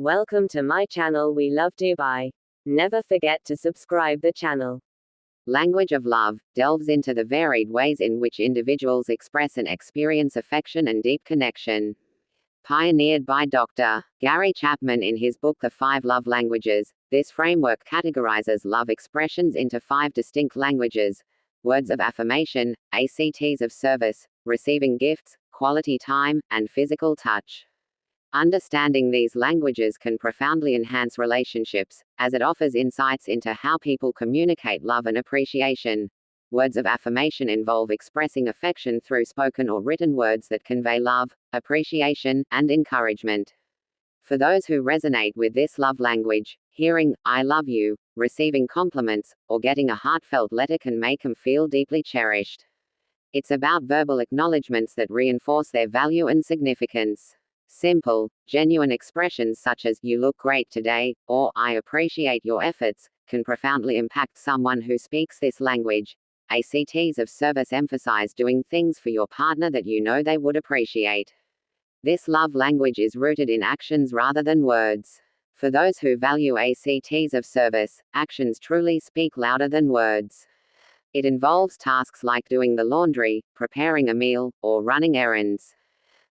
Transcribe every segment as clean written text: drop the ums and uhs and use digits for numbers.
Welcome to my channel. We love Dubai. Never forget to subscribe the channel. Language of love delves into the varied ways in which individuals express and experience affection and deep connection. Pioneered by Dr. Gary Chapman in his book The 5 Love Languages, this framework categorizes love expressions into 5 distinct languages: words of affirmation, acts of service, receiving gifts, quality time, and physical touch. Understanding these languages can profoundly enhance relationships, as it offers insights into how people communicate love and appreciation. Words of affirmation involve expressing affection through spoken or written words that convey love, appreciation, and encouragement. For those who resonate with this love language, hearing "I love you," receiving compliments, or getting a heartfelt letter can make them feel deeply cherished. It's about verbal acknowledgments that reinforce their value and significance. Simple, genuine expressions such as "you look great today," or "I appreciate your efforts," can profoundly impact someone who speaks this language. Acts of service emphasize doing things for your partner that you know they would appreciate. This love language is rooted in actions rather than words. For those who value acts of service, actions truly speak louder than words. It involves tasks like doing the laundry, preparing a meal, or running errands.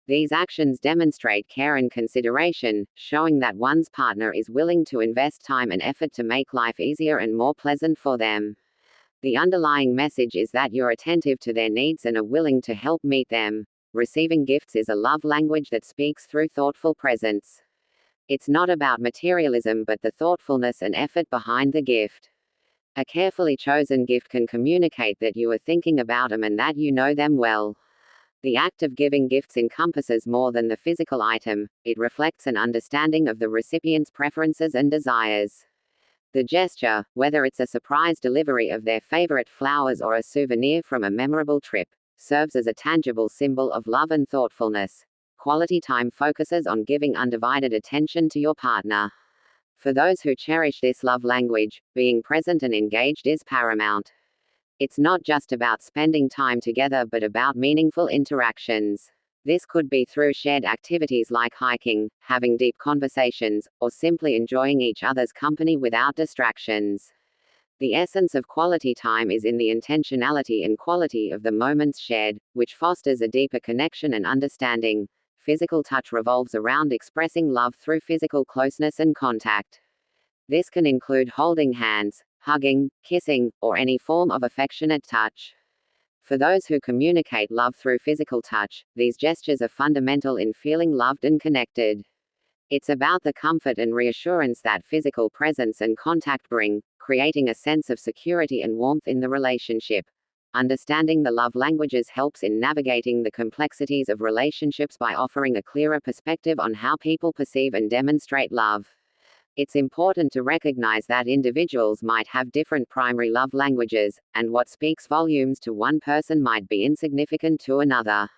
These actions demonstrate care and consideration, showing that one's partner is willing to invest time and effort to make life easier and more pleasant for them. The underlying message is that you're attentive to their needs and are willing to help meet them. Receiving gifts is a love language that speaks through thoughtful presence. It's not about materialism but the thoughtfulness and effort behind the gift. A carefully chosen gift can communicate that you are thinking about them and that you know them well. The act of giving gifts encompasses more than the physical item; it reflects an understanding of the recipient's preferences and desires. The gesture, whether it's a surprise delivery of their favorite flowers or a souvenir from a memorable trip, serves as a tangible symbol of love and thoughtfulness. Quality time focuses on giving undivided attention to your partner. For those who cherish this love language, being present and engaged is paramount. It's not just about spending time together but about meaningful interactions. This could be through shared activities like hiking, having deep conversations, or simply enjoying each other's company without distractions. The essence of quality time is in the intentionality and quality of the moments shared, which fosters a deeper connection and understanding. Physical touch revolves around expressing love through physical closeness and contact. This can include holding hands, hugging, kissing, or any form of affectionate touch. For those who communicate love through physical touch, these gestures are fundamental in feeling loved and connected. It's about the comfort and reassurance that physical presence and contact bring, creating a sense of security and warmth in the relationship. Understanding the love languages helps in navigating the complexities of relationships by offering a clearer perspective on how people perceive and demonstrate love. It's important to recognize that individuals might have different primary love languages, and what speaks volumes to one person might be insignificant to another.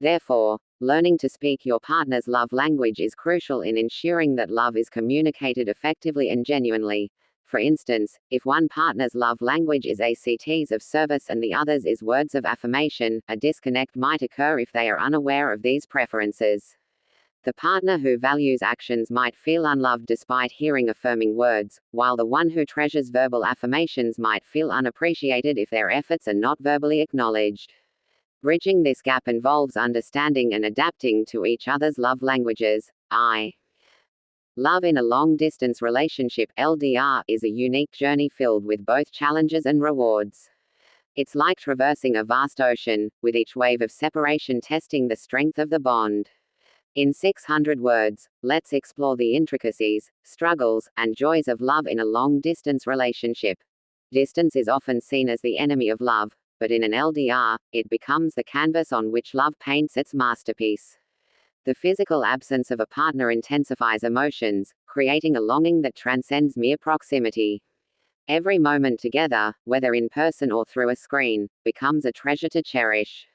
Therefore, learning to speak your partner's love language is crucial in ensuring that love is communicated effectively and genuinely. For instance, if one partner's love language is acts of service and the other's is words of affirmation, a disconnect might occur if they are unaware of these preferences. The partner who values actions might feel unloved despite hearing affirming words, while the one who treasures verbal affirmations might feel unappreciated if their efforts are not verbally acknowledged. Bridging this gap involves understanding and adapting to each other's love languages. Love in a long-distance relationship (LDR) is a unique journey filled with both challenges and rewards. It's like traversing a vast ocean, with each wave of separation testing the strength of the bond. In 600 words, let's explore the intricacies, struggles, and joys of love in a long-distance relationship. Distance is often seen as the enemy of love, but in an LDR, it becomes the canvas on which love paints its masterpiece. The physical absence of a partner intensifies emotions, creating a longing that transcends mere proximity. Every moment together, whether in person or through a screen, becomes a treasure to cherish.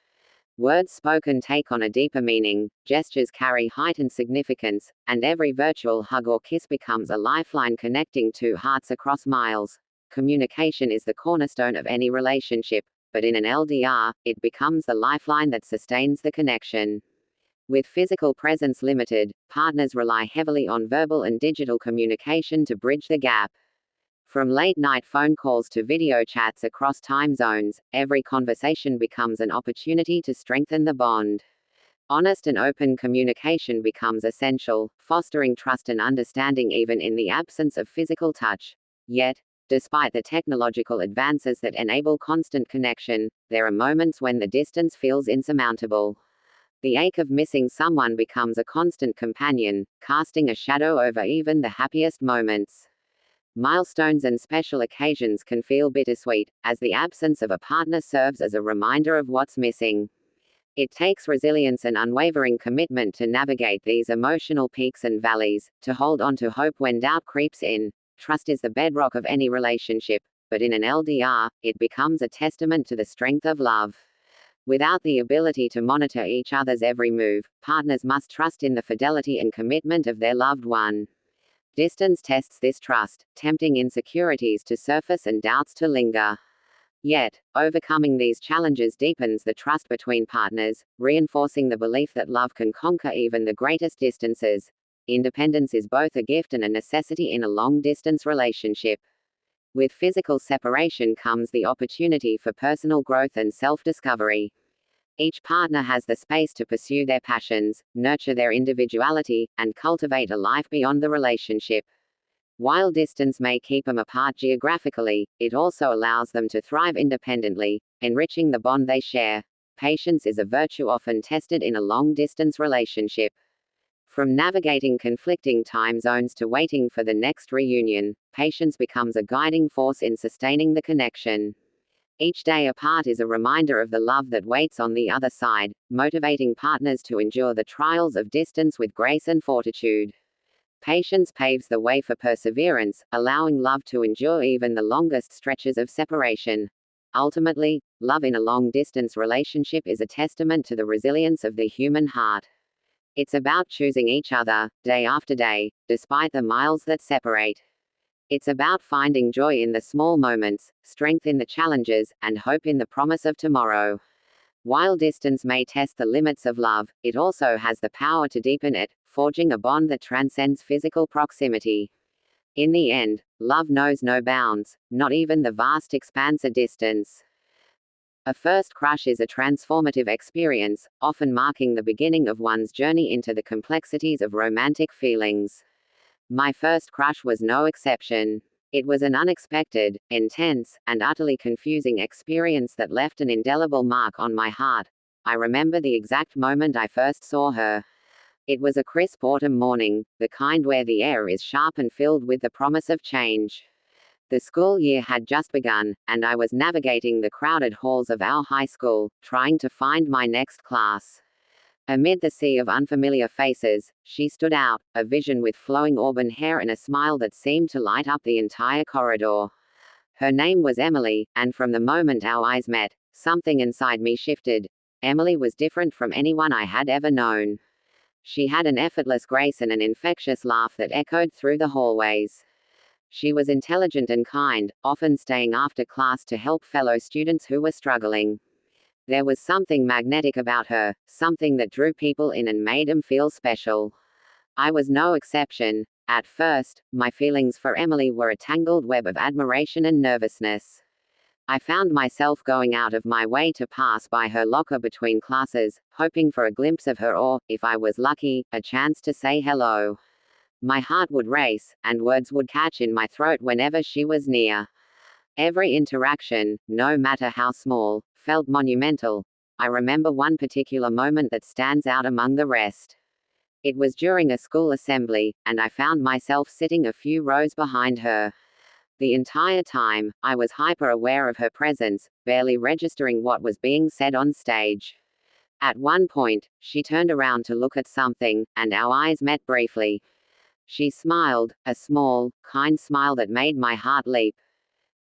Words spoken take on a deeper meaning, gestures carry heightened significance, and every virtual hug or kiss becomes a lifeline connecting two hearts across miles. Communication is the cornerstone of any relationship, but in an LDR, it becomes the lifeline that sustains the connection. With physical presence limited, partners rely heavily on verbal and digital communication to bridge the gap. From late-night phone calls to video chats across time zones, every conversation becomes an opportunity to strengthen the bond. Honest and open communication becomes essential, fostering trust and understanding even in the absence of physical touch. Yet, despite the technological advances that enable constant connection, there are moments when the distance feels insurmountable. The ache of missing someone becomes a constant companion, casting a shadow over even the happiest moments. Milestones and special occasions can feel bittersweet, as the absence of a partner serves as a reminder of what's missing. It takes resilience and unwavering commitment to navigate these emotional peaks and valleys, to hold on to hope when doubt creeps in. Trust is the bedrock of any relationship, but in an LDR, it becomes a testament to the strength of love. Without the ability to monitor each other's every move, partners must trust in the fidelity and commitment of their loved one. Distance tests this trust, tempting insecurities to surface and doubts to linger. Yet, overcoming these challenges deepens the trust between partners, reinforcing the belief that love can conquer even the greatest distances. Independence is both a gift and a necessity in a long-distance relationship. With physical separation comes the opportunity for personal growth and self-discovery. Each partner has the space to pursue their passions, nurture their individuality, and cultivate a life beyond the relationship. While distance may keep them apart geographically, it also allows them to thrive independently, enriching the bond they share. Patience is a virtue often tested in a long-distance relationship. From navigating conflicting time zones to waiting for the next reunion, patience becomes a guiding force in sustaining the connection. Each day apart is a reminder of the love that waits on the other side, motivating partners to endure the trials of distance with grace and fortitude. Patience paves the way for perseverance, allowing love to endure even the longest stretches of separation. Ultimately, love in a long-distance relationship is a testament to the resilience of the human heart. It's about choosing each other, day after day, despite the miles that separate. It's about finding joy in the small moments, strength in the challenges, and hope in the promise of tomorrow. While distance may test the limits of love, it also has the power to deepen it, forging a bond that transcends physical proximity. In the end, love knows no bounds, not even the vast expanse of distance. A first crush is a transformative experience, often marking the beginning of one's journey into the complexities of romantic feelings. My first crush was no exception. It was an unexpected, intense, and utterly confusing experience that left an indelible mark on my heart. I remember the exact moment I first saw her. It was a crisp autumn morning, the kind where the air is sharp and filled with the promise of change. The school year had just begun, and I was navigating the crowded halls of our high school, trying to find my next class. Amid the sea of unfamiliar faces, she stood out, a vision with flowing auburn hair and a smile that seemed to light up the entire corridor. Her name was Emily, and from the moment our eyes met, something inside me shifted. Emily was different from anyone I had ever known. She had an effortless grace and an infectious laugh that echoed through the hallways. She was intelligent and kind, often staying after class to help fellow students who were struggling. There was something magnetic about her, something that drew people in and made them feel special. I was no exception. At first, my feelings for Emily were a tangled web of admiration and nervousness. I found myself going out of my way to pass by her locker between classes, hoping for a glimpse of her or, if I was lucky, a chance to say hello. My heart would race, and words would catch in my throat whenever she was near. Every interaction, no matter how small, felt monumental. I remember one particular moment that stands out among the rest. It was during a school assembly, and I found myself sitting a few rows behind her. The entire time, I was hyper-aware of her presence, barely registering what was being said on stage. At one point, she turned around to look at something, and our eyes met briefly. She smiled, a small, kind smile that made my heart leap.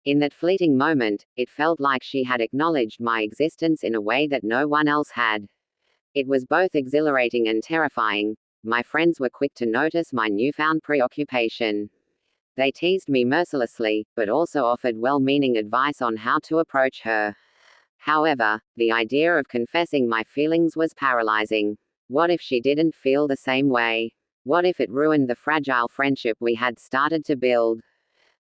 In that fleeting moment, it felt like she had acknowledged my existence in a way that no one else had. It was both exhilarating and terrifying. My friends were quick to notice my newfound preoccupation. They teased me mercilessly, but also offered well-meaning advice on how to approach her. However, the idea of confessing my feelings was paralyzing. What if she didn't feel the same way? What if it ruined the fragile friendship we had started to build?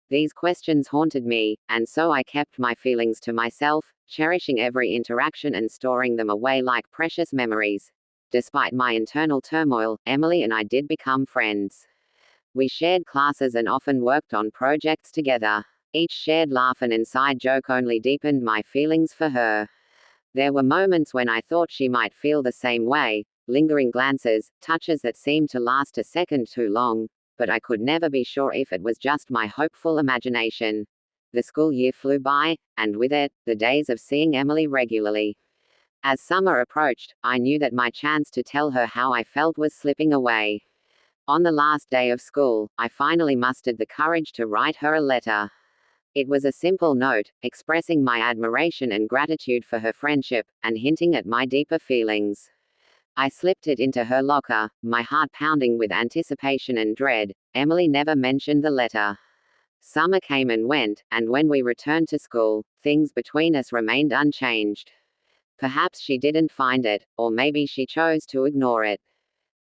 These questions haunted me, and so I kept my feelings to myself, cherishing every interaction and storing them away like precious memories. Despite my internal turmoil, Emily and I did become friends. We shared classes and often worked on projects together. Each shared laugh and inside joke only deepened my feelings for her. There were moments when I thought she might feel the same way, lingering glances, touches that seemed to last a second too long, but I could never be sure if it was just my hopeful imagination. The school year flew by, and with it, the days of seeing Emily regularly. As summer approached, I knew that my chance to tell her how I felt was slipping away. On the last day of school, I finally mustered the courage to write her a letter. It was a simple note, expressing my admiration and gratitude for her friendship, and hinting at my deeper feelings. I slipped it into her locker, my heart pounding with anticipation and dread. Emily never mentioned the letter. Summer came and went, and when we returned to school, things between us remained unchanged. Perhaps she didn't find it, or maybe she chose to ignore it.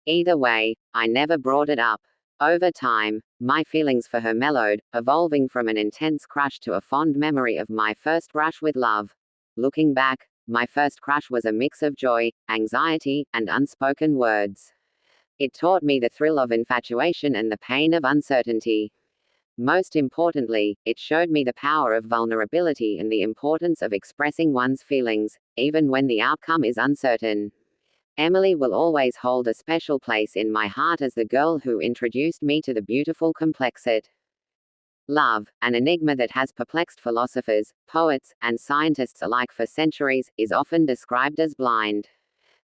Either way, I never brought it up. Over time, my feelings for her mellowed, evolving from an intense crush to a fond memory of my first brush with love. Looking back, my first crush was a mix of joy, anxiety, and unspoken words. It taught me the thrill of infatuation and the pain of uncertainty. Most importantly, it showed me the power of vulnerability and the importance of expressing one's feelings, even when the outcome is uncertain. Emily will always hold a special place in my heart as the girl who introduced me to the beautiful complexity. Love, an enigma that has perplexed philosophers, poets, and scientists alike for centuries, is often described as blind.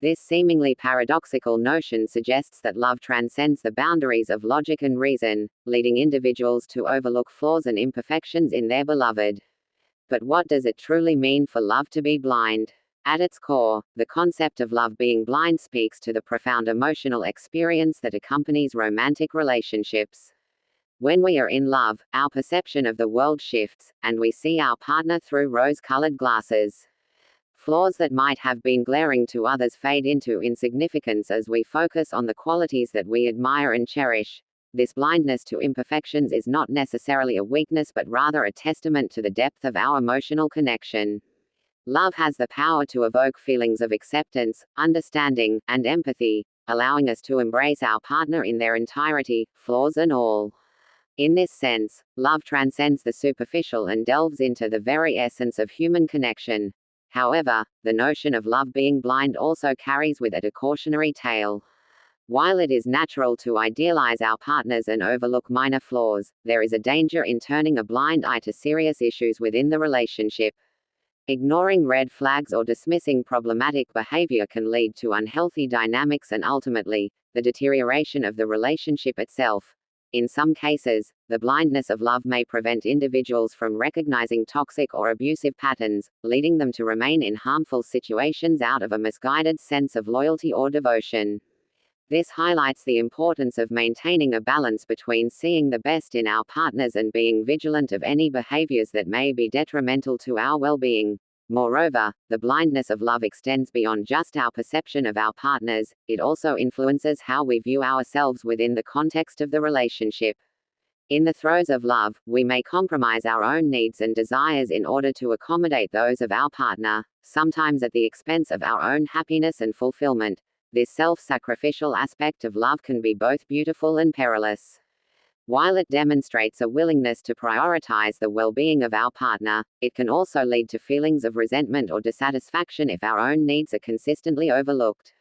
This seemingly paradoxical notion suggests that love transcends the boundaries of logic and reason, leading individuals to overlook flaws and imperfections in their beloved. But what does it truly mean for love to be blind? At its core, the concept of love being blind speaks to the profound emotional experience that accompanies romantic relationships. When we are in love, our perception of the world shifts, and we see our partner through rose-colored glasses. Flaws that might have been glaring to others fade into insignificance as we focus on the qualities that we admire and cherish. This blindness to imperfections is not necessarily a weakness but rather a testament to the depth of our emotional connection. Love has the power to evoke feelings of acceptance, understanding, and empathy, allowing us to embrace our partner in their entirety, flaws and all. In this sense, love transcends the superficial and delves into the very essence of human connection. However, the notion of love being blind also carries with it a cautionary tale. While it is natural to idealize our partners and overlook minor flaws, there is a danger in turning a blind eye to serious issues within the relationship. Ignoring red flags or dismissing problematic behavior can lead to unhealthy dynamics and ultimately, the deterioration of the relationship itself. In some cases, the blindness of love may prevent individuals from recognizing toxic or abusive patterns, leading them to remain in harmful situations out of a misguided sense of loyalty or devotion. This highlights the importance of maintaining a balance between seeing the best in our partners and being vigilant of any behaviors that may be detrimental to our well-being. Moreover, the blindness of love extends beyond just our perception of our partners, it also influences how we view ourselves within the context of the relationship. In the throes of love, we may compromise our own needs and desires in order to accommodate those of our partner, sometimes at the expense of our own happiness and fulfillment. This self-sacrificial aspect of love can be both beautiful and perilous. While it demonstrates a willingness to prioritize the well-being of our partner, it can also lead to feelings of resentment or dissatisfaction if our own needs are consistently overlooked.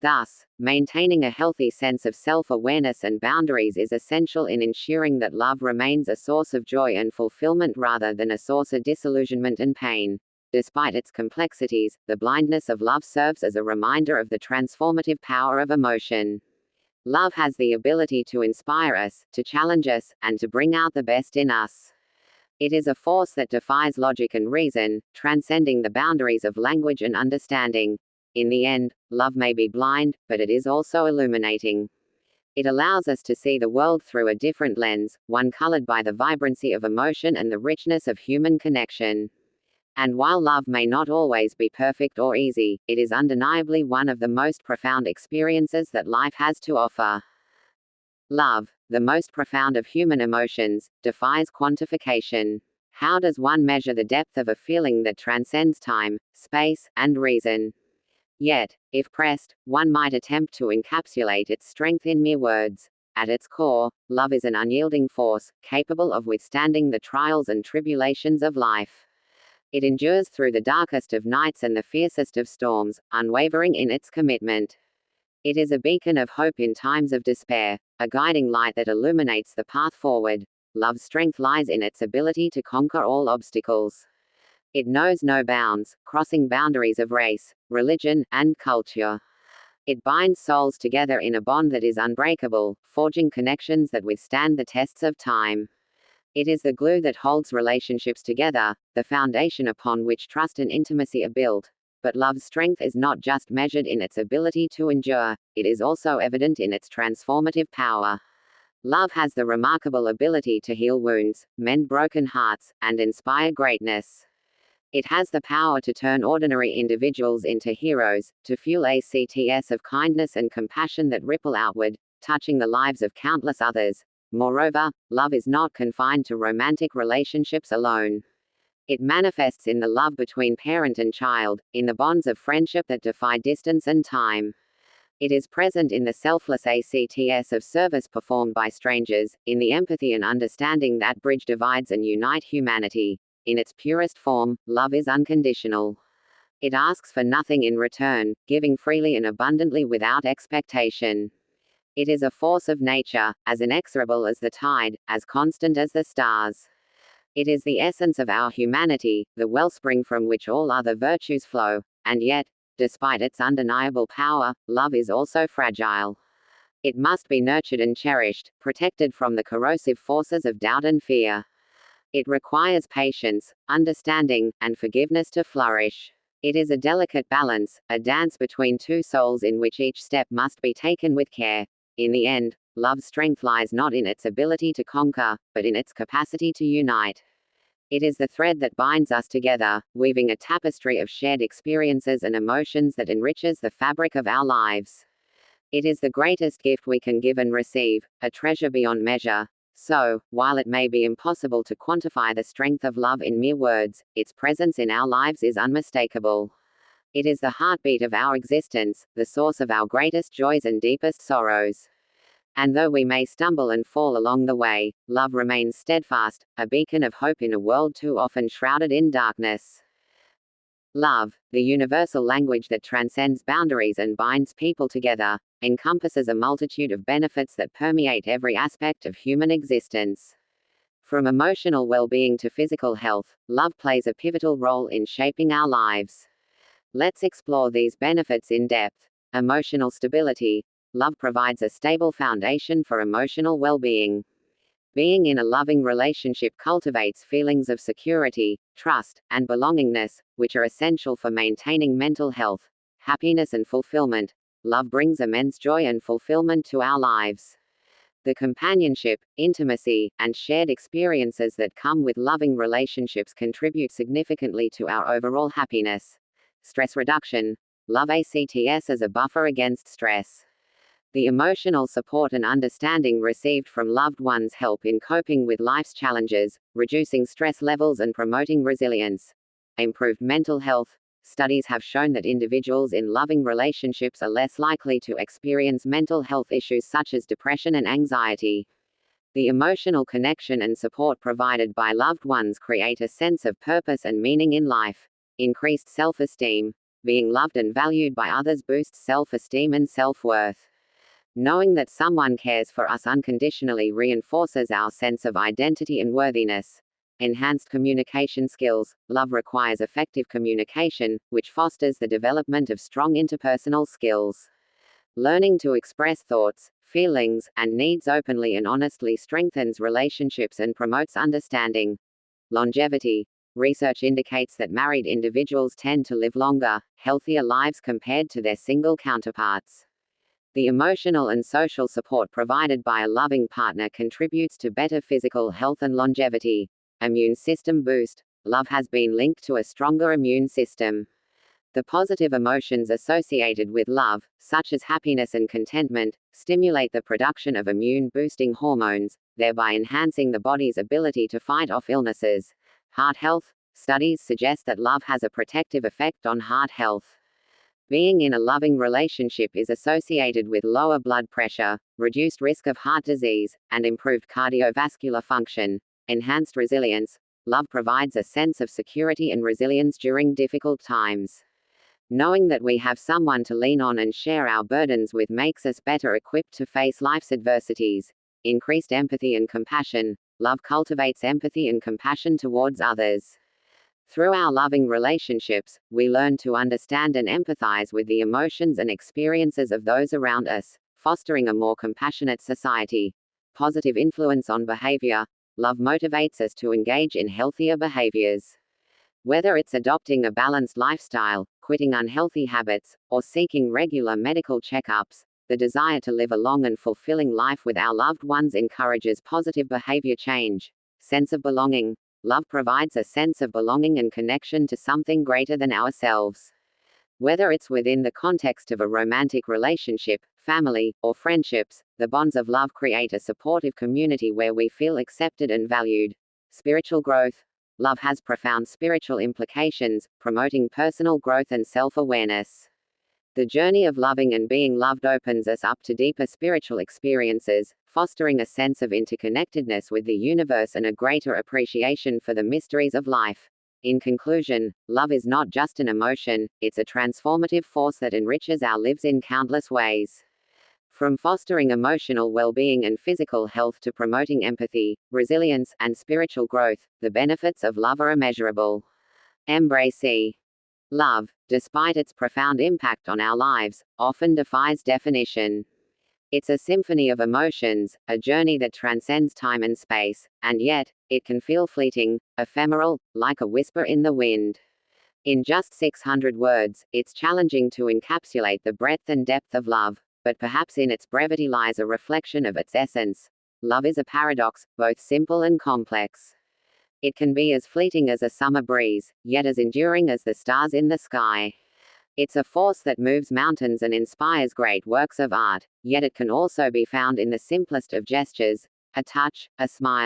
Thus, maintaining a healthy sense of self-awareness and boundaries is essential in ensuring that love remains a source of joy and fulfillment rather than a source of disillusionment and pain. Despite its complexities, the blindness of love serves as a reminder of the transformative power of emotion. Love has the ability to inspire us, to challenge us, and to bring out the best in us. It is a force that defies logic and reason, transcending the boundaries of language and understanding. In the end, love may be blind, but it is also illuminating. It allows us to see the world through a different lens, one colored by the vibrancy of emotion and the richness of human connection. And while love may not always be perfect or easy, it is undeniably one of the most profound experiences that life has to offer. Love, the most profound of human emotions, defies quantification. How does one measure the depth of a feeling that transcends time, space, and reason? Yet, if pressed, one might attempt to encapsulate its strength in mere words. At its core, love is an unyielding force, capable of withstanding the trials and tribulations of life. It endures through the darkest of nights and the fiercest of storms, unwavering in its commitment. It is a beacon of hope in times of despair, a guiding light that illuminates the path forward. Love's strength lies in its ability to conquer all obstacles. It knows no bounds, crossing boundaries of race, religion, and culture. It binds souls together in a bond that is unbreakable, forging connections that withstand the tests of time. It is the glue that holds relationships together, the foundation upon which trust and intimacy are built. But love's strength is not just measured in its ability to endure, it is also evident in its transformative power. Love has the remarkable ability to heal wounds, mend broken hearts, and inspire greatness. It has the power to turn ordinary individuals into heroes, to fuel acts of kindness and compassion that ripple outward, touching the lives of countless others. Moreover, love is not confined to romantic relationships alone. It manifests in the love between parent and child, in the bonds of friendship that defy distance and time. It is present in the selfless acts of service performed by strangers, in the empathy and understanding that bridge divides and unite humanity. In its purest form, love is unconditional. It asks for nothing in return, giving freely and abundantly without expectation. It is a force of nature, as inexorable as the tide, as constant as the stars. It is the essence of our humanity, the wellspring from which all other virtues flow, and yet, despite its undeniable power, love is also fragile. It must be nurtured and cherished, protected from the corrosive forces of doubt and fear. It requires patience, understanding, and forgiveness to flourish. It is a delicate balance, a dance between two souls in which each step must be taken with care. In the end, love's strength lies not in its ability to conquer, but in its capacity to unite. It is the thread that binds us together, weaving a tapestry of shared experiences and emotions that enriches the fabric of our lives. It is the greatest gift we can give and receive, a treasure beyond measure. So, while it may be impossible to quantify the strength of love in mere words, its presence in our lives is unmistakable. It is the heartbeat of our existence, the source of our greatest joys and deepest sorrows. And though we may stumble and fall along the way, love remains steadfast, a beacon of hope in a world too often shrouded in darkness. Love, the universal language that transcends boundaries and binds people together, encompasses a multitude of benefits that permeate every aspect of human existence. From emotional well-being to physical health, love plays a pivotal role in shaping our lives. Let's explore these benefits in depth. Emotional stability. Love provides a stable foundation for emotional well-being. Being in a loving relationship cultivates feelings of security, trust, and belongingness, which are essential for maintaining mental health, happiness, and fulfillment. Love brings immense joy and fulfillment to our lives. The companionship, intimacy, and shared experiences that come with loving relationships contribute significantly to our overall happiness. Stress reduction. Love acts as a buffer against stress. The emotional support and understanding received from loved ones help in coping with life's challenges, reducing stress levels and promoting resilience. Improved mental health. Studies have shown that individuals in loving relationships are less likely to experience mental health issues such as depression and anxiety. The emotional connection and support provided by loved ones create a sense of purpose and meaning in life. Increased self-esteem. Being loved and valued by others boosts self-esteem and self-worth. Knowing that someone cares for us unconditionally reinforces our sense of identity and worthiness. Enhanced communication skills. Love requires effective communication, which fosters the development of strong interpersonal skills. Learning to express thoughts, feelings, and needs openly and honestly strengthens relationships and promotes understanding. Longevity. Research indicates that married individuals tend to live longer, healthier lives compared to their single counterparts. The emotional and social support provided by a loving partner contributes to better physical health and longevity. Immune system boost. love has been linked to a stronger immune system. The positive emotions associated with love, such as happiness and contentment, stimulate the production of immune-boosting hormones, thereby enhancing the body's ability to fight off illnesses. Heart health. Studies suggest that love has a protective effect on heart health. Being in a loving relationship is associated with lower blood pressure, reduced risk of heart disease, and improved cardiovascular function. Enhanced resilience. Love provides a sense of security and resilience during difficult times. Knowing that we have someone to lean on and share our burdens with makes us better equipped to face life's adversities. Increased empathy and compassion. Love cultivates empathy and compassion towards others. Through our loving relationships, we learn to understand and empathize with the emotions and experiences of those around us, fostering a more compassionate society. Positive influence on behavior. Love motivates us to engage in healthier behaviors. Whether it's adopting a balanced lifestyle, quitting unhealthy habits, or seeking regular medical checkups, the desire to live a long and fulfilling life with our loved ones encourages positive behavior change. Sense of belonging. Love provides a sense of belonging and connection to something greater than ourselves. Whether it's within the context of a romantic relationship, family, or friendships, the bonds of love create a supportive community where we feel accepted and valued. Spiritual growth. Love has profound spiritual implications, promoting personal growth and self-awareness. The journey of loving and being loved opens us up to deeper spiritual experiences, fostering a sense of interconnectedness with the universe and a greater appreciation for the mysteries of life. In conclusion, love is not just an emotion, it's a transformative force that enriches our lives in countless ways. From fostering emotional well-being and physical health to promoting empathy, resilience, and spiritual growth, the benefits of love are immeasurable. Embrace love, despite its profound impact on our lives, often defies definition. It's a symphony of emotions, a journey that transcends time and space, and yet, it can feel fleeting, ephemeral, like a whisper in the wind. In just 600 words, it's challenging to encapsulate the breadth and depth of love, but perhaps in its brevity lies a reflection of its essence. Love is a paradox, both simple and complex. It can be as fleeting as a summer breeze, yet as enduring as the stars in the sky. It's a force that moves mountains and inspires great works of art, yet it can also be found in the simplest of gestures, a touch, a smile,